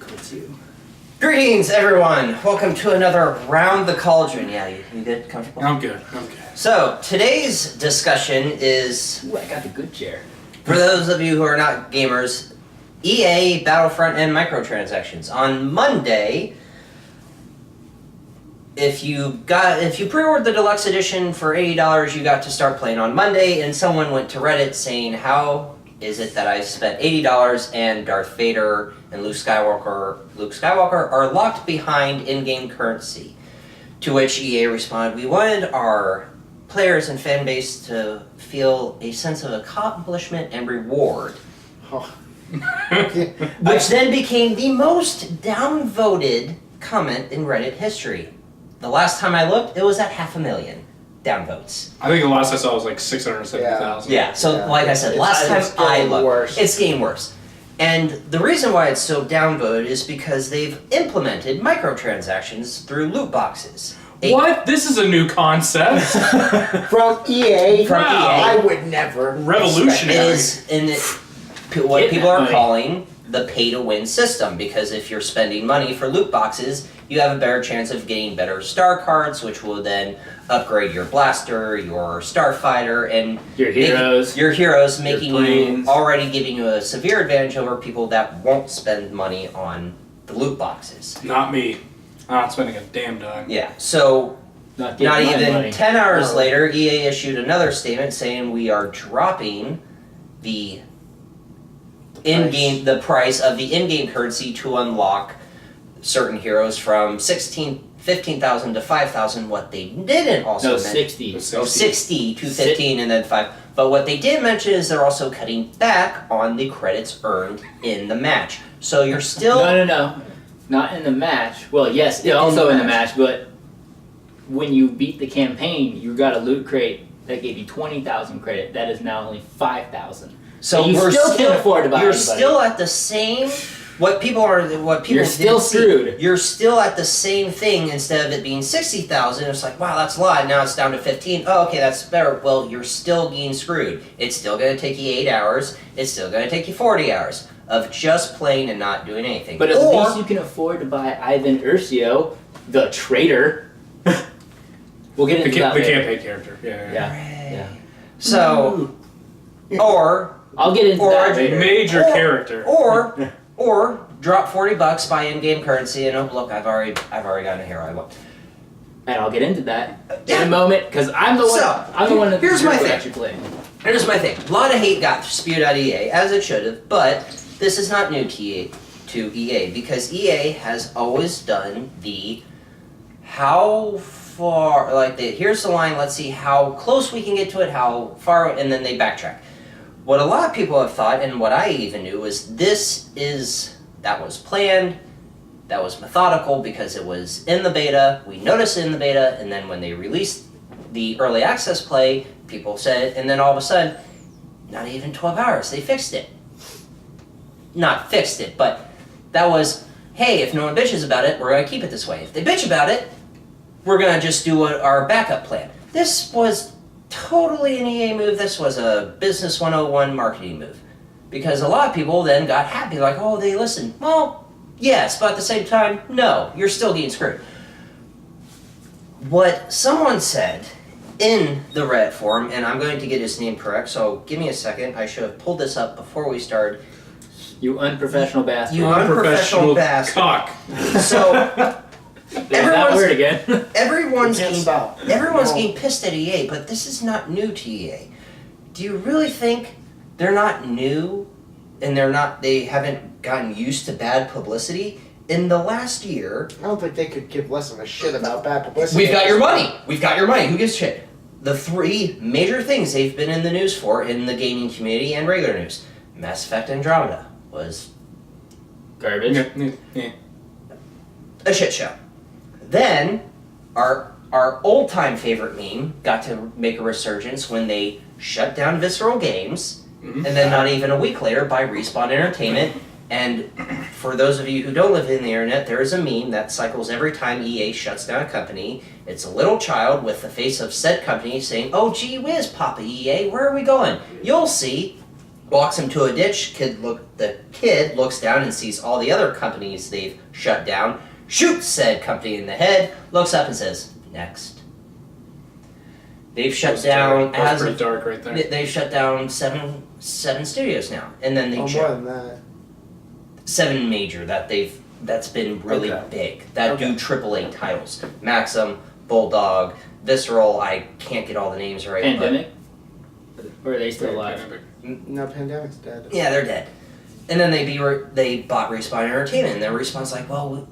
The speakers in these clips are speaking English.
It's you. Greetings, everyone. Welcome to another Round the Cauldron. Yeah, you good? Comfortable? I'm good. So, today's discussion is... Ooh, I got the good chair. For those of you who are not gamers, EA, Battlefront, and microtransactions. On Monday, if you pre-ordered the deluxe edition for $80, you got to start playing on Monday, and someone went to Reddit saying, how is it that I spent $80 and Darth Vader and Luke Skywalker are locked behind in-game currency? To which EA responded, we wanted our players and fan base to feel a sense of accomplishment and reward. Oh. Which then became the most downvoted comment in Reddit history. The last time I looked, it was at 500,000 downvotes. I think the last I saw was like 670,000. Yeah, so like I said, last time I looked, it's getting worse. And the reason why it's so downvoted is because they've implemented microtransactions through loot boxes. What? This is a new concept. From EA? From EA. I would never. Revolutionary. Is in what people are calling the pay-to-win system, because if you're spending money for loot boxes, you have a better chance of getting better star cards, which will then upgrade your blaster, your starfighter, and Your heroes, making your you planes. already giving you a severe advantage over people that won't spend money on the loot boxes. Not me. I'm not spending a damn dime. Yeah, so Not not getting my even money. 10 hours later, EA issued another statement saying we are dropping the price of the in-game currency to unlock certain heroes from 15,000 to 5,000. What they didn't also mention... 60. 60 to 15 and then 5. But what they did mention is they're also cutting back on the credits earned in the match. So you're still... No. Not in the match. Well, yes, also in the match, but when you beat the campaign, you got a loot crate that gave you 20,000 credit. That is now only 5,000. So you still can't afford to buy You're anybody. still at the same... You're still screwed. You're still at the same thing. Instead of it being 60,000, it's like, wow, that's a lot. Now it's down to 15. Oh, okay, that's better. Well, you're still getting screwed. It's still going to take you 8 hours. It's still going to take you 40 hours of just playing and not doing anything. But at least you can afford to buy Ivan Urcio, the traitor. We'll get into that The later. campaign character. Yeah. So, or I'll get into that later. Major character. Or drop $40, buy in-game currency, and oh look, I've already gotten a hero I want. And I'll get into that in a moment, because I'm the one that here's my thing. actually playing. Here's my thing. A lot of hate got spewed at EA, as it should have, but this is not new to EA, because EA has always done the how far, like here's the line, let's see how close we can get to it, how far, and then they backtrack. What a lot of people have thought, and what I even knew, is that was planned, that was methodical, because it was in the beta, we noticed it in the beta, and then when they released the early access play, people said it, and then all of a sudden, not even 12 hours, they fixed it. Not fixed it, but that was, hey, if no one bitches about it, we're going to keep it this way. If they bitch about it, we're going to just do our backup plan. This was totally an EA move. This was a Business 101 marketing move. Because a lot of people then got happy, like, oh, they listened. Well, yes, but at the same time, no, you're still getting screwed. What someone said in the Reddit forum, and I'm going to get his name correct, so give me a second. I should have pulled this up before we started. You unprofessional bastard. You unprofessional bastard. Cock. So... There's that word again. Everyone's Stop. getting pissed at EA, but this is not new to EA. Do you really think they're not new and they haven't gotten used to bad publicity? In the last year... I don't think they could give less of a shit about bad publicity. We've got your money. Who gives a shit? The three major things they've been in the news for in the gaming community and regular news. Mass Effect Andromeda was... Garbage. Yeah. a shit show. Then, our old-time favorite meme got to make a resurgence when they shut down Visceral Games, and then not even a week later by Respawn Entertainment. And for those of you who don't live in the internet, there is a meme that cycles every time EA shuts down a company. It's a little child with the face of said company saying, "Oh gee whiz, Papa EA, where are we going? You'll see." walks him to a ditch. The kid looks down and sees all the other companies they've shut down, shoots said company in the head, looks up and says, "Next." They've shut down. That's pretty dark right there. They've shut down seven studios now, and then they more than that. 7 major that's been really big that do AAA titles. Maxim, Bulldog, Visceral. I can't get all the names right. Pandemic? Or are they still alive? No, Pandemic's dead. Yeah, they're dead. And then they bought Respawn Entertainment, and their response like, well,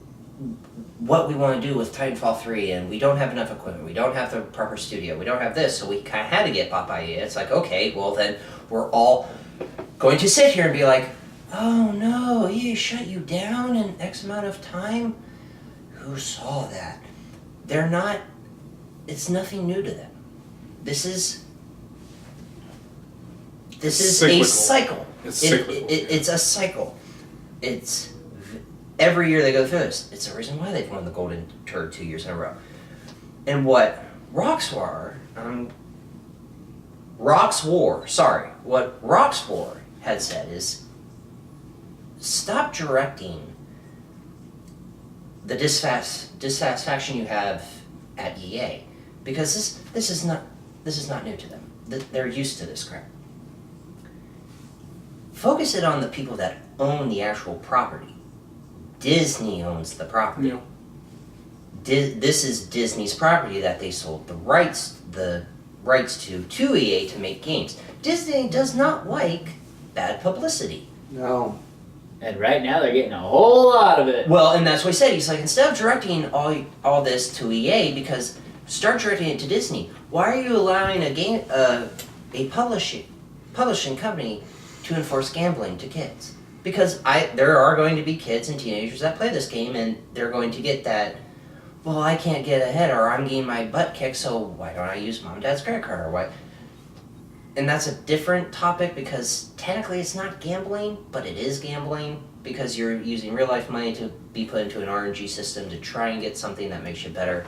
what we want to do with Titanfall 3, and we don't have enough equipment, we don't have the proper studio, we don't have this, so we kind of had to get bought by EA. It's like, okay, well then we're all going to sit here and be like, oh no, EA shut you down in X amount of time? Who saw that? They're not, it's nothing new to them. This is cyclical. a cycle. It's cyclical. It's a cycle. It's every year they go through this. It's the reason why they've won the Golden Turd 2 years in a row. And what Roxwar had said is, stop directing the dissatisfaction you have at EA, because this is not new to them. They're used to this crap. Focus it on the people that own the actual property. Disney owns the property. Yeah. This is Disney's property that they sold the rights to EA to make games. Disney does not like bad publicity. No. And right now they're getting a whole lot of it. Well, and that's what he said. He's like, instead of directing all this to EA, because start directing it to Disney. Why are you allowing a publishing company to enforce gambling to kids? Because there are going to be kids and teenagers that play this game, and they're going to get that, well, I can't get ahead, or I'm getting my butt kicked, so why don't I use mom and dad's credit card, or what? And that's a different topic, because technically it's not gambling, but it is gambling, because you're using real life money to be put into an RNG system to try and get something that makes you better.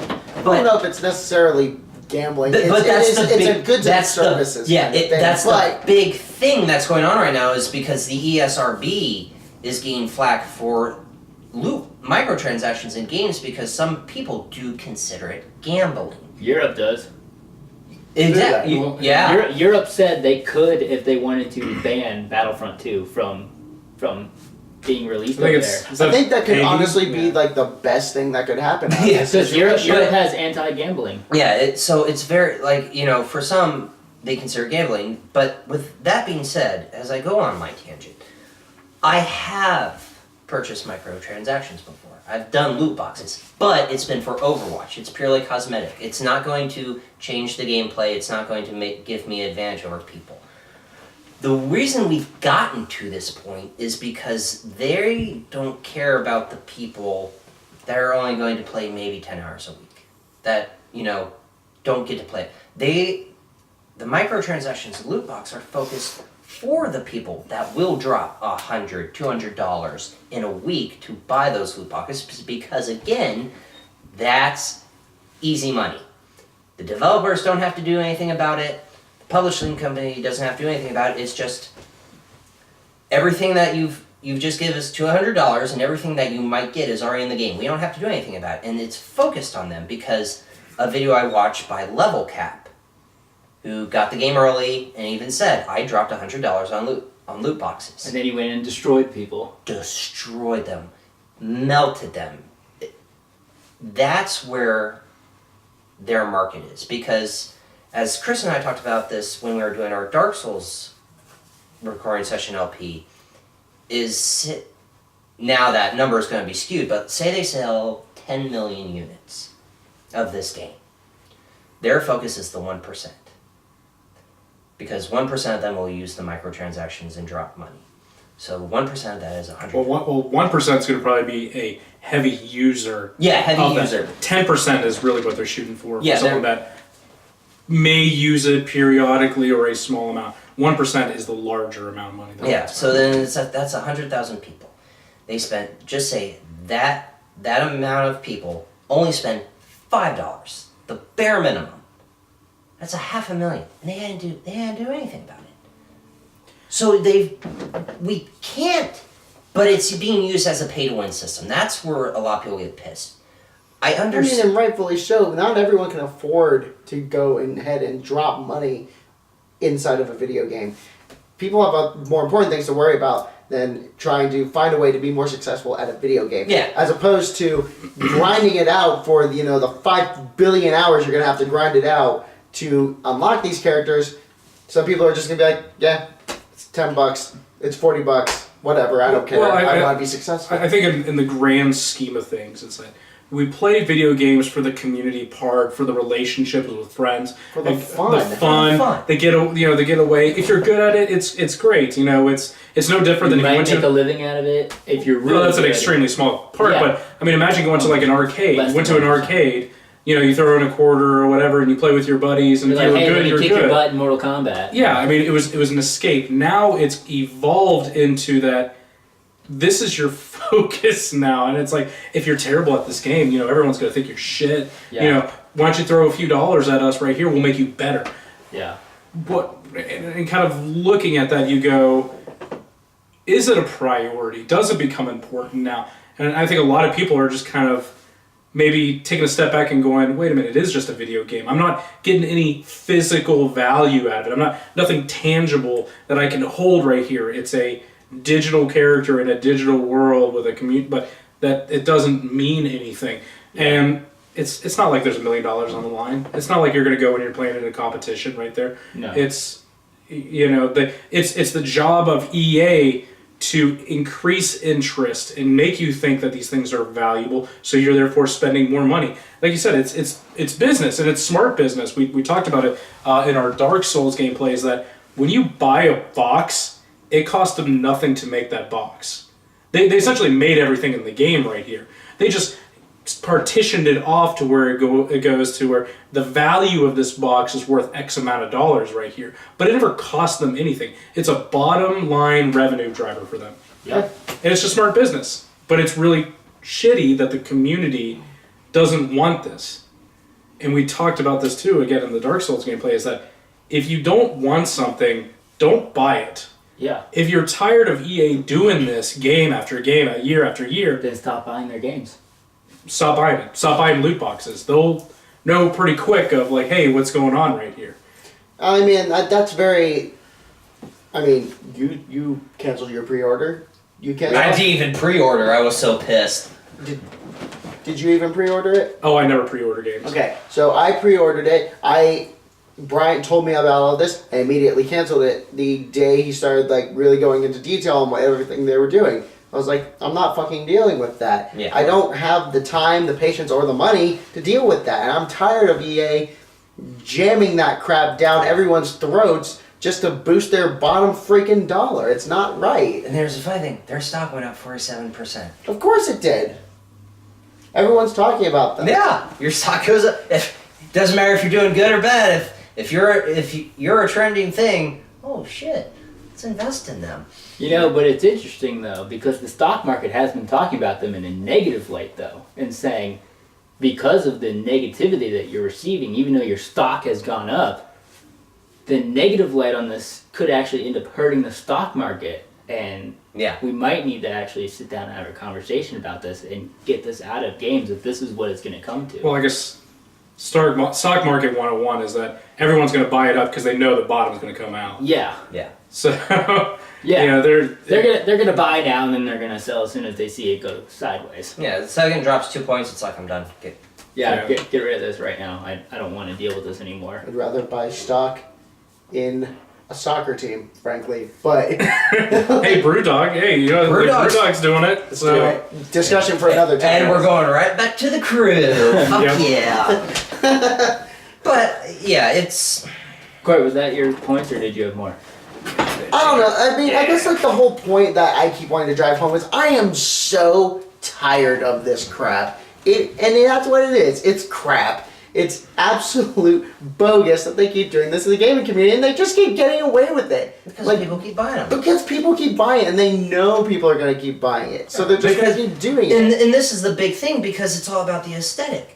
I don't know if it's necessarily gambling. But it's a goods and services. That's the big thing that's going on right now, is because the ESRB is getting flack for microtransactions in games, because some people do consider it gambling. Europe does. Exactly. Yeah. Europe said they could, if they wanted to, ban Battlefront 2 from being released over there. I think that could honestly be like the best thing that could happen. Because Europe has anti-gambling. Yeah, so it's very, for some, they consider gambling. But with that being said, as I go on my tangent, I have purchased microtransactions before. I've done loot boxes, but it's been for Overwatch. It's purely cosmetic. It's not going to change the gameplay. It's not going to give me advantage over people. The reason we've gotten to this point is because they don't care about the people that are only going to play maybe 10 hours a week, that, don't get to play. The microtransactions loot box are focused for the people that will drop $100, $200 in a week to buy those loot boxes, because again, that's easy money. The developers don't have to do anything about it. The publishing company doesn't have to do anything about it. It's just everything that you've just given us $200, and everything that you might get is already in the game. We don't have to do anything about it, and it's focused on them, because a video I watched by Level Cap, who got the game early and even said, I dropped $100 on loot boxes. And then he went and destroyed people. Destroyed them. Melted them. That's where their market is. Because, as Chris and I talked about this when we were doing our Dark Souls recording session LP, now that number is going to be skewed, but say they sell 10 million units of this game. Their focus is the 1%. Because 1% of them will use the microtransactions and drop money. So 1% of that is 100. Well, 1% is going to probably be a heavy user. Yeah, heavy user. 10% is really what they're shooting for. Yeah, someone that may use it periodically or a small amount. 1% is the larger amount of money. So then that's 100,000 people. They spent, just say that amount of people only spend $5, the bare minimum. That's $500,000, and they hadn't do anything about it. So we can't, but it's being used as a pay-to-win system. That's where a lot of people get pissed. I understand. and rightfully so. Not everyone can afford to go ahead and drop money inside of a video game. People have more important things to worry about than trying to find a way to be more successful at a video game. Yeah. As opposed to grinding it out for the 5 billion hours you're gonna have to grind it out to unlock these characters. Some people are just gonna be like, yeah, it's $10, it's $40, whatever. I don't care. Well, I want to be successful. I think in the grand scheme of things, it's like we play video games for the community part, for the relationships with friends, For the like, fun. The fun. They get away. If you're good at it, it's great. It's no different than You if you might went make to. a living out of it if you're really. Well, that's an good at it. extremely small part, Yeah. but I mean, imagine going to like an arcade. Less You went than to an 1%. arcade. You throw in a quarter or whatever, and you play with your buddies, and You're if like, you were hey, let good, me you're kick good. your butt in Mortal Kombat. Yeah, I mean, it was an escape. Now it's evolved into that. This is your focus now, and it's like if you're terrible at this game, everyone's gonna think you're shit. Yeah. Why don't you throw a few dollars at us right here? We'll make you better. Yeah. And kind of looking at that, you go, is it a priority? Does it become important now? And I think a lot of people are just kind of maybe taking a step back and going, wait a minute, it is just a video game. I'm not getting any physical value out of it. Nothing tangible that I can hold right here. It's a digital character in a digital world with a community, but that it doesn't mean anything. Yeah. And it's not like there's $1 million on the line. It's not like you're going to go and you're playing in a competition right there. No. It's it's the job of EA to increase interest and make you think that these things are valuable, so you're therefore spending more money. Like you said, it's business, and it's smart business. We talked about it in our Dark Souls gameplays, that when you buy a box, it costs them nothing to make that box. They essentially made everything in the game right here. They just partitioned it off to where it goes to where the value of this box is worth X amount of dollars right here. But it never cost them anything. It's a bottom line revenue driver for them. Yeah. And it's just smart business. But it's really shitty that the community doesn't want this. And we talked about this too, again, in the Dark Souls gameplay, is that if you don't want something, don't buy it. Yeah. If you're tired of EA doing this game after game, year after year, Then stop buying their games. stop buying it. Stop buying loot boxes. They'll know pretty quick of like, hey, what's going on right here. I mean, that's very. I mean, you canceled your pre-order. You I canceled. didn't even pre-order. I was so pissed. Did you even pre-order it? Oh, I never pre-order games. Okay, so I pre-ordered it. Brian told me about all this. I immediately canceled it the day he started really going into detail on everything they were doing. I was like, I'm not fucking dealing with that. Yeah. I don't have the time, the patience, or the money to deal with that. And I'm tired of EA jamming that crap down everyone's throats just to boost their bottom freaking dollar. It's not right. And there's the funny thing. Their stock went up 47%. Of course it did. Everyone's talking about that. Yeah, your stock goes up. It doesn't matter if you're doing good or bad. If you're a trending thing, oh shit, let's invest in them. But it's interesting though, because the stock market has been talking about them in a negative light though, and saying because of the negativity that you're receiving, even though your stock has gone up, the negative light on this could actually end up hurting the stock market. And Yeah. we might need to actually sit down and have a conversation about this and get this out of games if this is what it's going to come to. Well, I guess stock market 101 is that everyone's going to buy it up because they know the bottom's going to come out. Yeah. Yeah. So, Yeah. they're gonna buy now and then they're gonna sell as soon as they see it go sideways. Yeah, the second drops 2 points, it's like I'm done. Yeah, Yeah. get rid of this right now. I don't want to deal with this anymore. I'd rather buy stock in a soccer team, frankly. But hey, Brewdog. Hey, Brewdog's doing it. So anyway, discussion for another time. And we're going right back to the crew. Fuck Yep. yeah. But yeah, it's Court, was that your points or did you have more? I don't know. I mean, I guess the whole point that I keep wanting to drive home is I am so tired of this crap. And that's what it is. It's crap. It's absolute bogus that they keep doing this in the gaming community, and they just keep getting away with it. because people keep buying them. Because people keep buying it, and they know people are going to keep buying it. So they're just going to keep doing it. And this is the big thing because it's all about the aesthetic.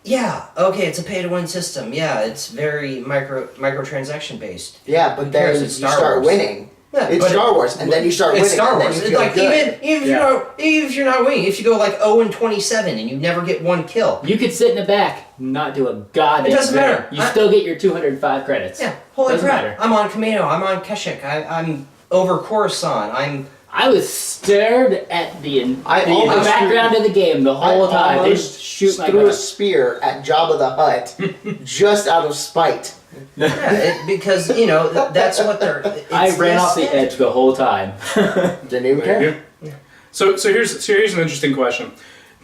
Yeah, okay, it's a pay-to-win system. Yeah, it's very microtransaction based. Yeah, but then cares? you It's Star start Wars. winning. Yeah, It's but Star Wars, and then you start winning. It's Star and then Wars. you It's feel like good. even if you're not winning, if you go like 0-27 and you never get one kill, You could sit in the back, not do a goddamn It doesn't thing. matter. You still get your 205 credits. yeah, holy Doesn't crap! matter. I'm on Kamino. I'm on Keshik. I'm over Coruscant. I was stared at the almost background of the game the whole time. They almost shoot my threw a gun. spear at Jabba the Hutt just out of spite. Yeah, because that's what they're. I it's ran this off the thing. edge the whole time. Didn't even care. So here's an interesting question.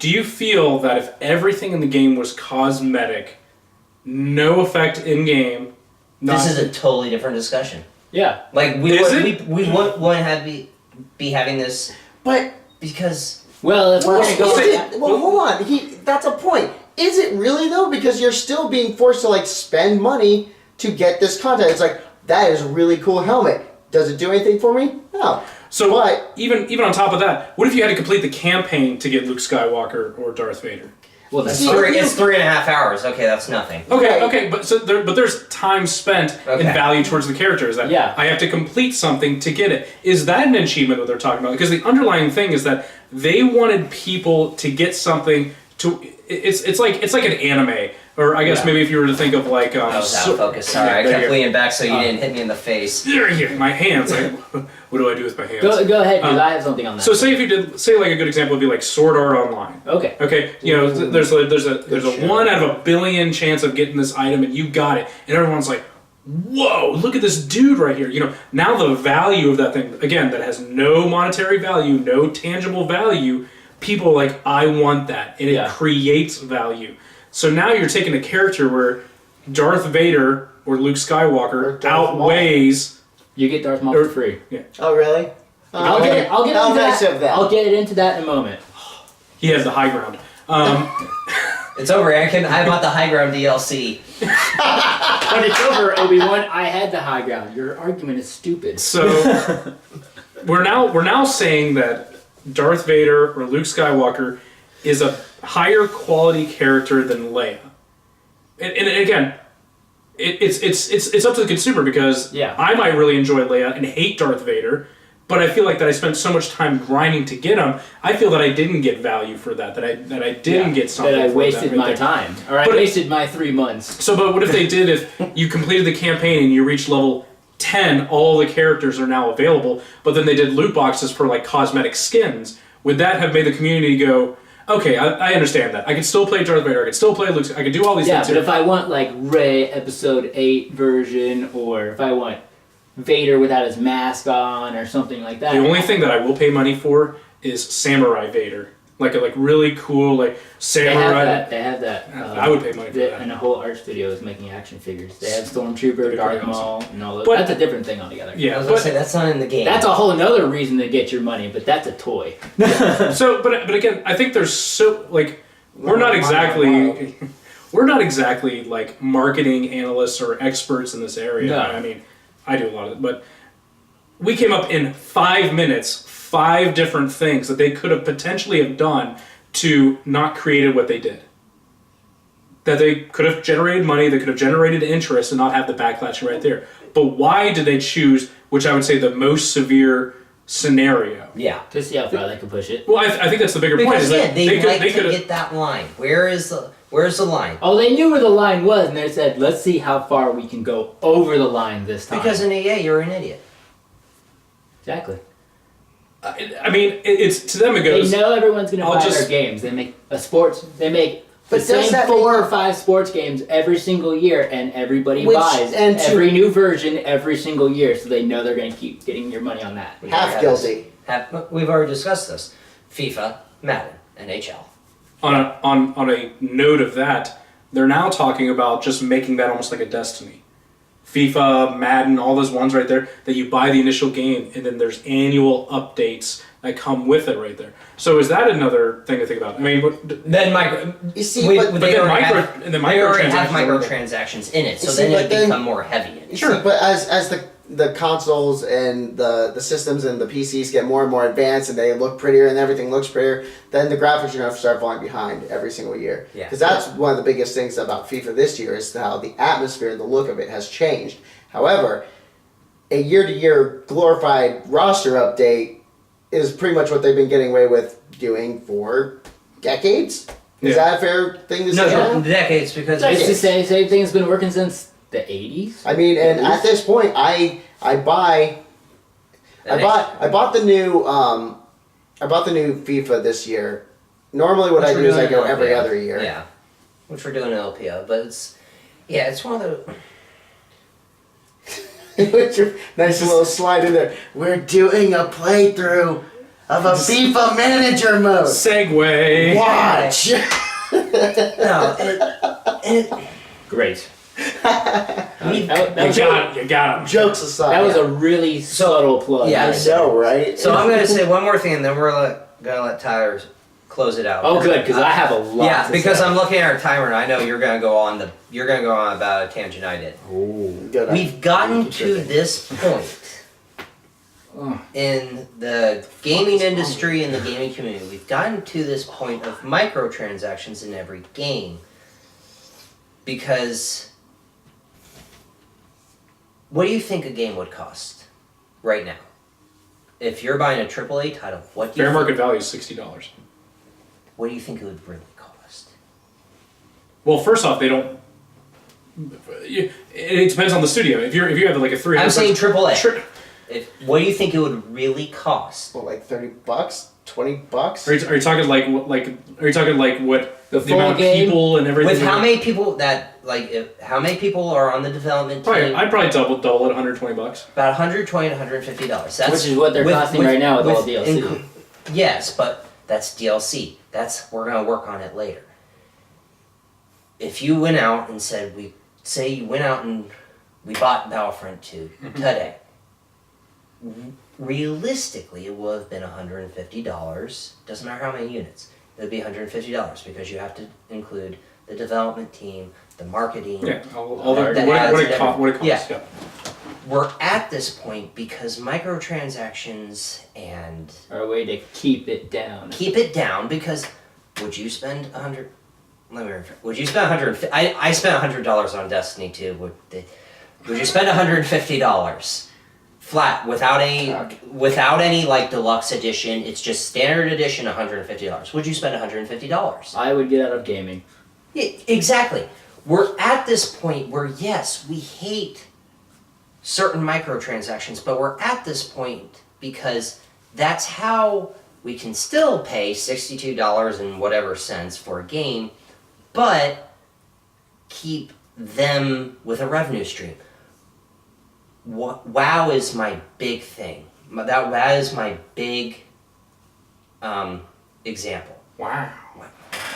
Do you feel that if everything in the game was cosmetic, no effect in game, This is a totally different discussion. Yeah. Like we wouldn't have be having this But because Well, if we're well, gonna go with that, hold on. That's a point. Is it really though? Because you're still being forced to like spend money to get this content. It's like that is a really cool helmet. Does it do anything for me? No. So But even on top of that, what if you had to complete the campaign to get Luke Skywalker or Darth Vader? well, that's See, fine. it's 3.5 hours. Okay, that's nothing. Okay, but there's time spent Okay. in value towards the characters. That Yeah. I have to complete something to get it. Is that an achievement that they're talking about? Because the underlying thing is that they wanted people to get something to. It's like an anime, or I guess Yeah. maybe if you were to think of like. I was out of focus. Sorry, I there kept you go. leaning back so you didn't hit me in the face. My hands. Like, what do I do with my hands? Go ahead, because I have something on that. So say if you did, say like a good example would be like Sword Art Online. Okay. Okay, there's a 1 out of a billion chance of getting this item, and you got it, and everyone's like, "Whoa! Look at this dude right here!" Now the value of that thing, again, that has no monetary value, no tangible value. People are like, "I want that," and it creates value. So now you're taking a character where Darth Vader or Luke Skywalker outweighs. You get Darth Maul for free. oh really? I'll get How into nice that. of them. I'll get into that in a moment. He has the high ground. It's over, Anakin. I bought the high ground DLC. When it's over, Obi-Wan, I had the high ground. Your argument is stupid. So we're now saying that Darth Vader or Luke Skywalker is a higher quality character than Leia. And again, it's up to the consumer because I might really enjoy Leia and hate Darth Vader, but I feel like that I spent so much time grinding to get him. I feel that I didn't get value for that. That I didn't get something. That I for wasted that right my there. time, or I But- wasted my 3 months. So, but what if they did? If you completed the campaign and you reached level 10, all the characters are now available, but then they did loot boxes for like cosmetic skins. Would that have made the community go, okay, I understand that. I could still play Darth Vader, I could still play Luke, I could do all these Yeah, things but here. if I want like Rey Episode 8 version, or if I want Vader without his mask on, or something like that. The only thing that I will pay money for is Samurai Vader. Like a really cool like samurai. They have that. I would pay money for that. And the whole art studio is making action figures. They have Stormtrooper, Darth pretty awesome. Maul, and all that. But- That's a different thing altogether. I Yeah, was gonna but say that's not in the game. That's a whole another reason to get your money, but that's a toy. so but again, I think there's so like we're not exactly like marketing analysts or experts in this area. No. I mean, I do a lot of it, but we came up in 5 minutes, 5 different things that they could have potentially have done to not created what they did. That they could have generated money, they could have generated interest and not have the backlash right there. But why did they choose, which I would say the most severe scenario? Yeah. To see how far they can push it. Well, I think that's the bigger point. Because Is yeah, that they like to could have. get that line. Where's the line? Oh, they knew where the line was, and they said, let's see how far we can go over the line this time. Because in EA, you're an idiot. Exactly. I mean, it's to them it goes. They know everyone's going to I'll buy just- their games. They make they make the But does same that 4 make- or 5 sports games every single year, and everybody Which- buys and to- every new version every single year, so they know they're going to keep getting your money on that. Half guilty. We've already discussed this. FIFA, Madden, NHL. On a note of that, they're now talking about just making that almost like a Destiny. FIFA, Madden, all those ones right there that you buy the initial game and then there's annual updates that come with it right there. So is that another thing to think about? I mean, Then micro. You see, we- but they then already micro- have- and then they already have microtransactions are- microtransactions in it, so You see, then but it then- become more heavy. You see, but as the the consoles and the systems and the PCs get more and more advanced and they look prettier and everything looks prettier, then the graphics are going to start falling behind every single year. Yeah. Because that's one of the biggest things about FIFA this year is how the atmosphere, the look of it has changed. However, a year-to-year glorified roster update is pretty much what they've been getting away with doing for decades. Is that a fair thing to say? No, decades, because It's the same thing that's been working since the 80s. I mean, and at this point, I bought the new FIFA this year. Normally, what I do is I go every other year. Yeah, which we're doing an LPO, but it's one of the. Nice little slide in there. We're doing a playthrough of a FIFA manager mode. Segue. Watch. Great. We- You got him. Jokes aside. That was a really subtle plug. Yeah. I know, right? So I'm gonna say one more thing, and then we're gonna let Tyler close it out. Oh, good, because I have a lot. Yeah, to because say. I'm looking at our timer, and I know you're gonna go on about a tangent I did. Good. We've gotten to this point in the gaming industry and the gaming community. We've gotten to this point of microtransactions in every game. Because what do you think a game would cost right now? If you're buying a AAA title, what do you Fair think, market value is $60. what do you think it would really cost? Well, first off, they don't. It depends on the studio. If you have like a 300. I'm saying AAA. Tri- What do you think it would really cost? Well, like $30, $20. Are you talking like what The the full amount of game? people and everything? With how many people how many people are on the development team? I'd probably double it, $120. About $120 to $150. That's Which is what they're costing right now with all DLC. Yes, but that's DLC. We're gonna work on it later. If you went out and said we bought Battlefront 2 today. Realistically, it would have been $150. Doesn't matter how many units. It would be $150 because you have to include the development team, the marketing. Yeah, all the that. ads What and it costs. Yeah. Yeah. We're at this point because microtransactions and Or a way to keep it down. keep it down. Because would you spend $100? Let me rephrase. Would you spend $150? I spent $100 on Destiny 2. Would you spend $150 flat without any like deluxe edition? It's just standard edition, $150. Would you spend $150? I would get out of gaming. Yeah, exactly. We're at this point where yes, we hate certain microtransactions, but we're at this point because that's how we can still pay $62 and whatever cents for a game, but keep them with a revenue stream. WoW is my big thing. That is my big example. Wow.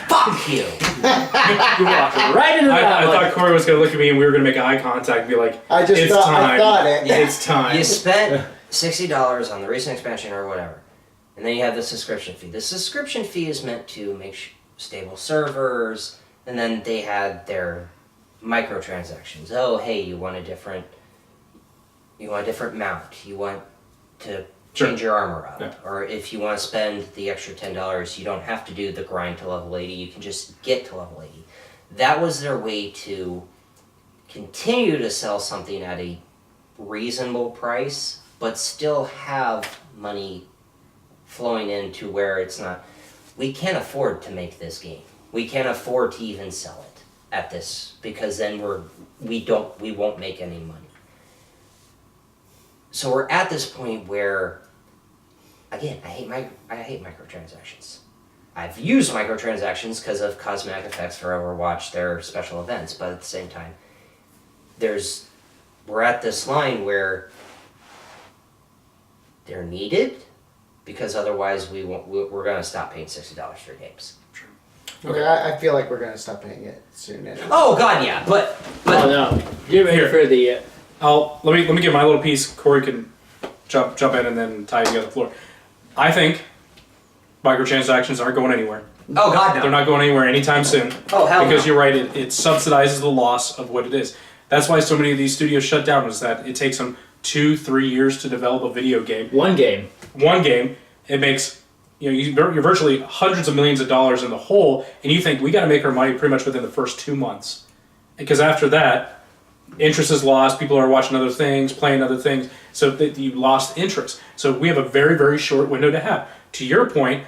Fuck you! You walked right into that I one. thought Corey was going to look at me and we were going to make eye contact and be like, I thought it. Yeah. It's time. You spent $60 on the recent expansion or whatever, and then you have the subscription fee. The subscription fee is meant to make stable servers, and then they had their microtransactions. Oh, hey, you want a different mount. You want to change your armor up. Yeah. Or if you want to spend the extra $10, you don't have to do the grind to level 80. You can just get to level 80. That was their way to continue to sell something at a reasonable price, but still have money flowing in to where it's not. We can't afford to make this game. We can't afford to even sell it at this because then we won't make any money. So we're at this point where, again, I hate microtransactions. I've used microtransactions because of cosmetic effects for Overwatch, their special events, but at the same time, we're at this line where they're needed because otherwise we're going to stop paying $60 for games. Okay, I feel like we're gonna stop paying it soon. Anyway. Oh God, yeah, but Oh no, you're ready for the. let me get my little piece. Corey can jump in and then tie it together the floor. I think microtransactions aren't going anywhere. oh God, no. They're not going anywhere anytime soon. Oh hell Because no. you're right, it subsidizes the loss of what it is. That's why so many of these studios shut down, is that it takes them 2-3 years to develop a video game. One game. It makes you're virtually hundreds of millions of dollars in the hole, and you think we got to make our money pretty much within the first 2 months, because after that, interest is lost. People are watching other things, playing other things, so that you lost interest. So we have a very, very short window to have. To your point,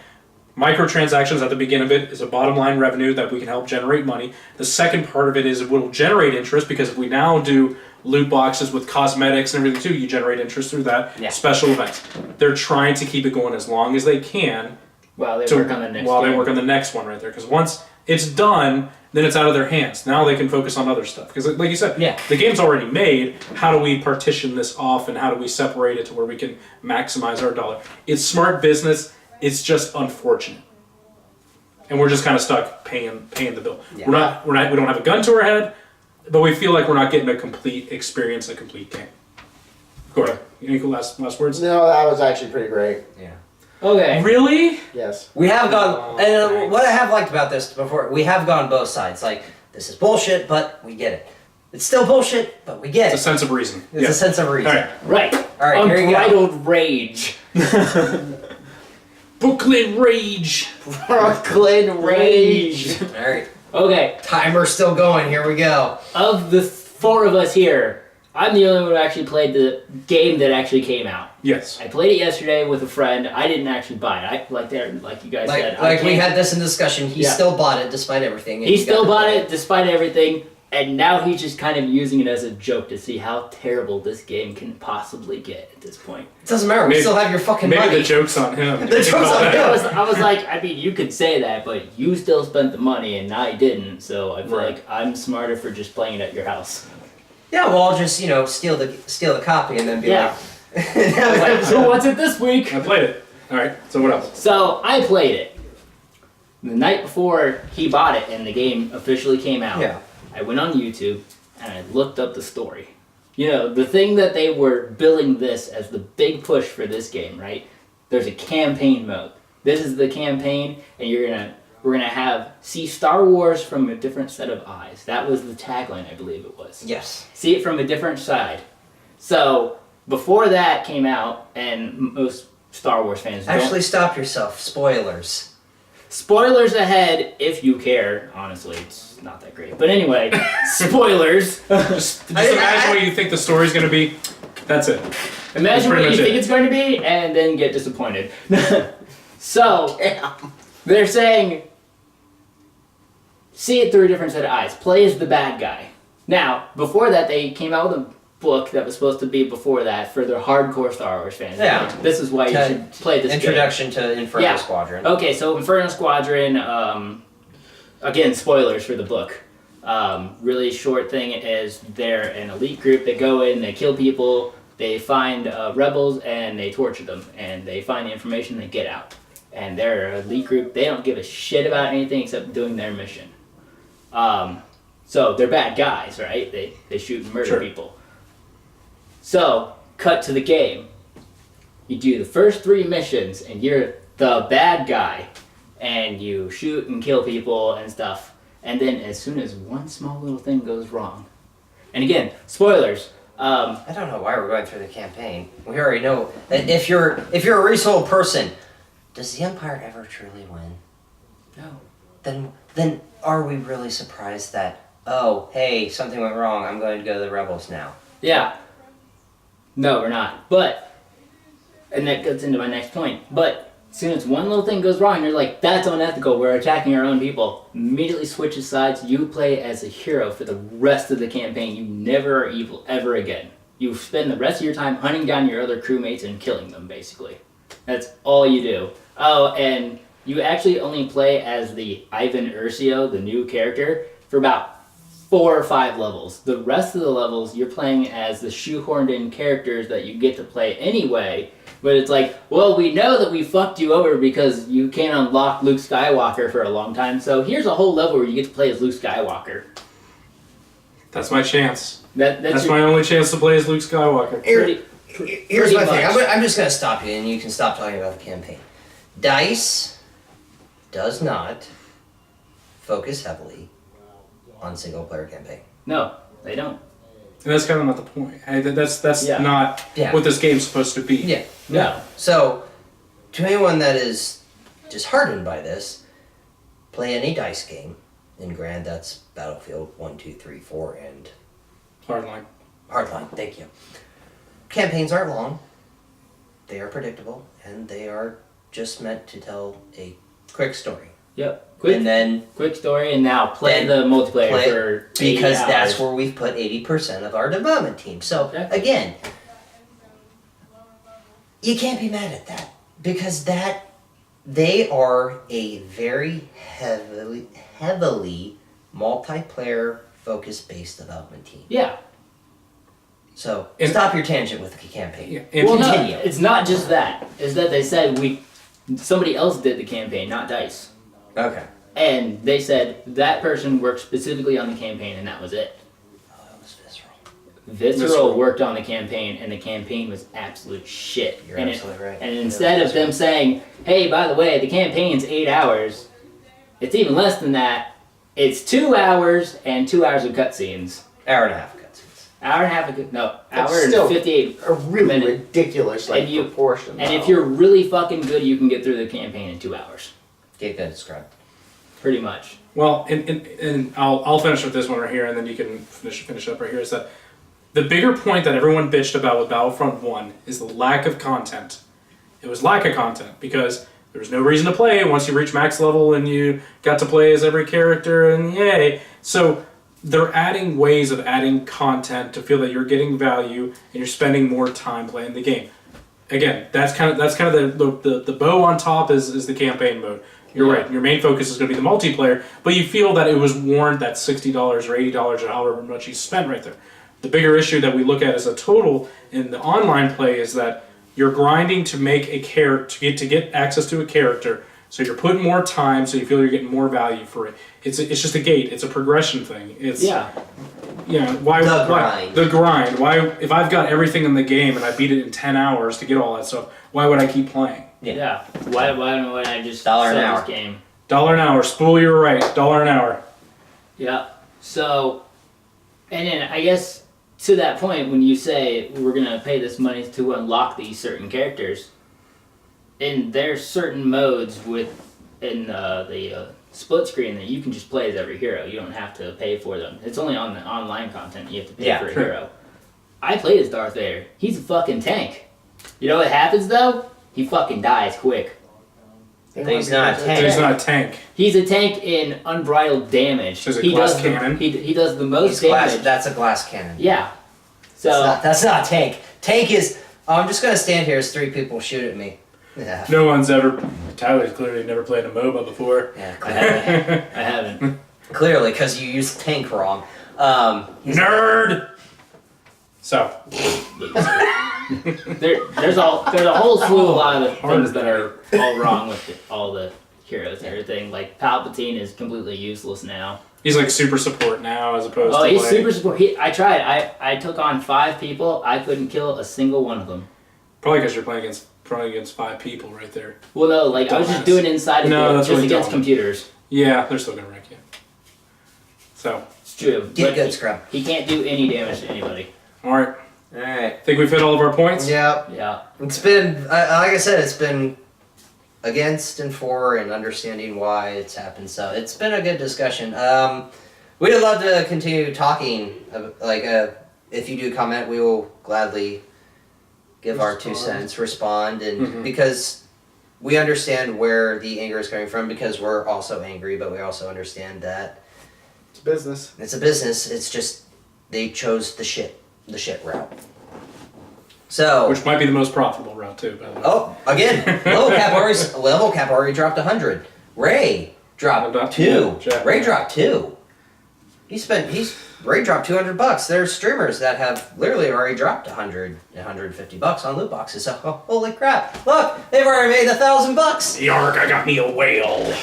microtransactions at the beginning of it is a bottom line revenue that we can help generate money. The second part of it is it will generate interest, because if we now do loot boxes with cosmetics and everything too, you generate interest through that. Yeah. Special events. They're trying to keep it going as long as they can While they work on the next while game. they work on the next one right there. Because once it's done, then it's out of their hands. Now they can focus on other stuff. Because like you said, Yeah. the game's already made. How do we partition this off, and how do we separate it to where we can maximize our dollar? It's smart business. It's just unfortunate. And we're just kind of stuck paying the bill. Yeah. We don't have a gun to our head, but we feel like we're not getting a complete experience, a complete game. Corey, any cool last words? No, that was actually pretty great. Yeah. Okay. Really? Yes. We have gone, Oh, and thanks. what I have liked about this before, we have gone both sides. Like, this is bullshit, but we get it. It's still bullshit, but we get It's a it. sense of reason. It's a sense of reason. All right. Right. All right, here you go. Unbridled rage. Brooklyn Rage. Brooklyn Rage. All right. Okay. Timer's still going. Here we go. Of the four of us here, I'm the only one who actually played the game that actually came out. Yes. I played it yesterday with a friend. I didn't actually buy it. Like you guys said. I Like we can't- had this in discussion. He Yeah. still bought it despite everything. and He got still to bought play it despite everything, and now he's just kind of using it as a joke to see how terrible this game can possibly get at this point. It doesn't matter. We Maybe- still have your fucking Maybe money. the joke's on him. The joke's on him. I was like, I mean, you could say that, but you still spent the money and I didn't, so I feel Right. like I'm smarter for just playing it at your house. Yeah, well, I'll just steal the copy and then be Yeah. like. So what's it this week? I played it. All right. So what else? So I played it. The night before he bought it and the game officially came out, Yeah. I went on YouTube and I looked up the story. You know, the thing that they were billing this as the big push for this game, right? There's a campaign mode. This is the campaign, and we're gonna see Star Wars from a different set of eyes. That was the tagline, I believe it was. Yes. See it from a different side. So before that came out, and most Star Wars fans don't. Actually, stop yourself. Spoilers. Spoilers ahead, if you care. Honestly, it's not that great. But anyway, spoilers. Just imagine what you think the story's going to be. That's it. Imagine pretty what you much think it. it's going to be, and then get disappointed. So, Damn. they're saying, see it through a different set of eyes. Play as the bad guy. Now, before that, they came out with a book that was supposed to be before that for the hardcore Star Wars fans. Yeah. Like, this is why you should play this game. Introduction to Inferno Yeah. Squadron. Okay, so Inferno Squadron, again, spoilers for the book. Really short thing is they're an elite group that go in, they kill people, they find rebels, and they torture them, and they find the information, they get out. And they're an elite group, they don't give a shit about anything except doing their mission. So they're bad guys, right? They shoot and murder Sure. people. So, cut to the game. You do the first 3 missions, and you're the bad guy, and you shoot and kill people and stuff. And then, as soon as one small little thing goes wrong, and again, spoilers. I don't know why we're going through the campaign. We already know that if you're a resold person, does the Empire ever truly win? No. Then are we really surprised that, oh, hey, something went wrong, I'm going to go to the rebels now? Yeah. No, we're not. But, and that gets into my next point. But as soon as one little thing goes wrong, you're like, that's unethical. We're attacking our own people. Immediately switches sides. You play as a hero for the rest of the campaign. You never are evil ever again. You spend the rest of your time hunting down your other crewmates and killing them, basically. That's all you do. Oh, and you actually only play as the Ivan Ursio, the new character, for about 4 or 5 levels. The rest of the levels, you're playing as the shoehorned in characters that you get to play anyway. But it's like, well, we know that we fucked you over because you can't unlock Luke Skywalker for a long time, so here's a whole level where you get to play as Luke Skywalker. That's my chance. That's My only chance to play as Luke Skywalker. Here's pretty my thing. much. I'm just going to stop you, and you can stop talking about the campaign. DICE does not focus heavily on single-player campaign. No, they don't. And that's kind of not the point. That's Yeah. not Yeah. what this game's supposed to be. Yeah. No. So, to anyone that is disheartened by this, play any dice game. In Grand, that's Battlefield 1, 2, 3, 4, and Hardline. Hardline. Thank you. Campaigns aren't long. They are predictable, and they are just meant to tell a quick story. Yep. And then Quick story, and now play Then the multiplayer play- for 80 because hours. that's where we've put 80% of our development team. So Okay. again, you can't be mad at that because they are a very heavily multiplayer focus based development team. Yeah. So And- stop your tangent with the campaign. Yeah. And Well, no, continue. it's not just that. It's that they said somebody else did the campaign, not DICE. Okay. And they said that person worked specifically on the campaign, and that was it. Oh, that was visceral. Visceral worked on the campaign, and the campaign was absolute shit. You're and absolutely right. And It instead was of them saying, "Hey, by the way, the campaign's 8 hours," it's even less than that. It's 2 hours and 2 hours of cutscenes. Hour and a half cutscenes. Hour and a half of That's hour and still 58. A really Minute. ridiculous proportion. And if though. you're really fucking good, you can get through the campaign in 2 hours, Get good, describe. pretty much. Well, and I'll finish with this one right here, and then you can finish up right here. Is that the bigger point that everyone bitched about with Battlefront 1 is the lack of content. It was lack of content because there was no reason to play once you reach max level and you got to play as every character, and yay. So they're adding ways of adding content to feel that you're getting value and you're spending more time playing the game. Again, that's kind of the bow on top is the campaign mode. You're Yeah. right. Your main focus is going to be the multiplayer, but you feel that it was warranted that $60 or $80 or however much you spent right there. The bigger issue that we look at as a total in the online play is that you're grinding to make a character to get access to a character. So you're putting more time, so you feel you're getting more value for it. It's just a gate. It's a progression thing. It's Yeah. you know, why The why- grind. the grind. Why if I've got everything in the game and I beat it in 10 hours to get all that stuff, why would I keep playing? Yeah. Why would I just $1 an sell hour. this game? $1 an hour. Spool, you're right. $1 an hour. Yeah. So, and then I guess to that point, when you say we're gonna pay this money to unlock these certain characters, and there's certain modes in the split screen that you can just play as every hero. You don't have to pay for them. It's only on the online content you have to pay Yeah, for a true. hero. I played as Darth Vader. He's a fucking tank. You know what happens though? He fucking dies quick. He's not a tank. He's not a tank. He's a tank in unbridled damage. So he's a he glass does cannon? He does the most He's glass, damage. that's a glass cannon. Yeah. So That's not tank. Tank is. I'm just gonna stand here as 3 people shoot at me. Yeah. No one's ever. Tyler's clearly never played a MOBA before. Yeah, I clearly, haven't. I haven't. clearly, because you used tank wrong. Nerd. So There's a whole slew of a lot of things that are all wrong with all the heroes and everything. Like Palpatine is completely useless now. he's like super support now as opposed Oh, to he's like, super support. I tried. I took on 5 people. I couldn't kill a single one of them. Probably because you're playing against 5 people right there. Well, no, like I was just Dumbass. doing it inside of No, it, that's just really against dumb. computers. Yeah, they're still gonna wreck you. So, It's true. Get but good, scrub. He can't do any damage to anybody. all right. All right. Think we've hit all of our points. Yep. Yeah. It's been, like I said, it's been against and for and understanding why it's happened. So it's been a good discussion. We'd love to continue talking. If you do comment, we will gladly give our 2 cents, respond, and Mhm. because we understand where the anger is coming from, because we're also angry, but we also understand that It's business. it's a business. It's just they chose the shit route. So Which might be the most profitable route too. By the way. oh, again, level cap already dropped 100. Ray dropped Dropped 2. yeah. Ray dropped 2. Ray dropped $200. There's streamers that have literally already dropped 100, $150 on loot boxes. So holy crap! Look, they've already made $1,000. Yark! I got me a whale.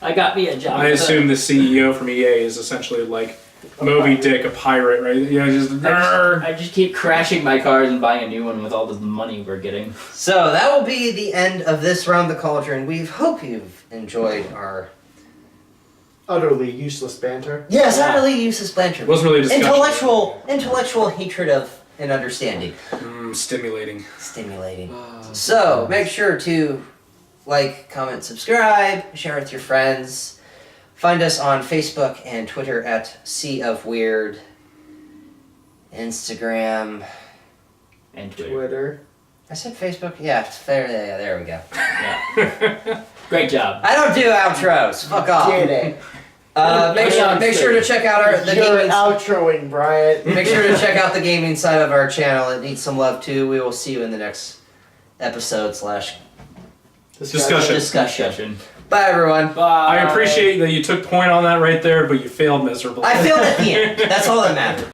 I got me a job. I assume the CEO from EA is essentially like Moby Dick, a pirate, right? You know, just I just keep crashing my cars and buying a new one with all the money we're getting. So that will be the end of this round the Cauldron. We hope you've enjoyed our utterly useless banter. Yes, not really useless banter. It wasn't really a discussion. Intellectual hatred of and understanding. Stimulating. Stimulating. So, make sure to like, comment, subscribe, share with your friends. Find us on Facebook and Twitter at Sea of Weird. Instagram. And Twitter. Twitter. I said Facebook? Yeah, it's fair. Yeah, there we go. Yeah. Great job. I don't do outros. Fuck off. Did it. Make sure to check out the You're gaming. outroing, Bryant. Make sure to check out the gaming side of our channel. It needs some love too. We will see you in the next episode / discussion. Bye, everyone. Bye. I appreciate that you took point on that right there, but you failed miserably. I failed at the end. That's all that matters.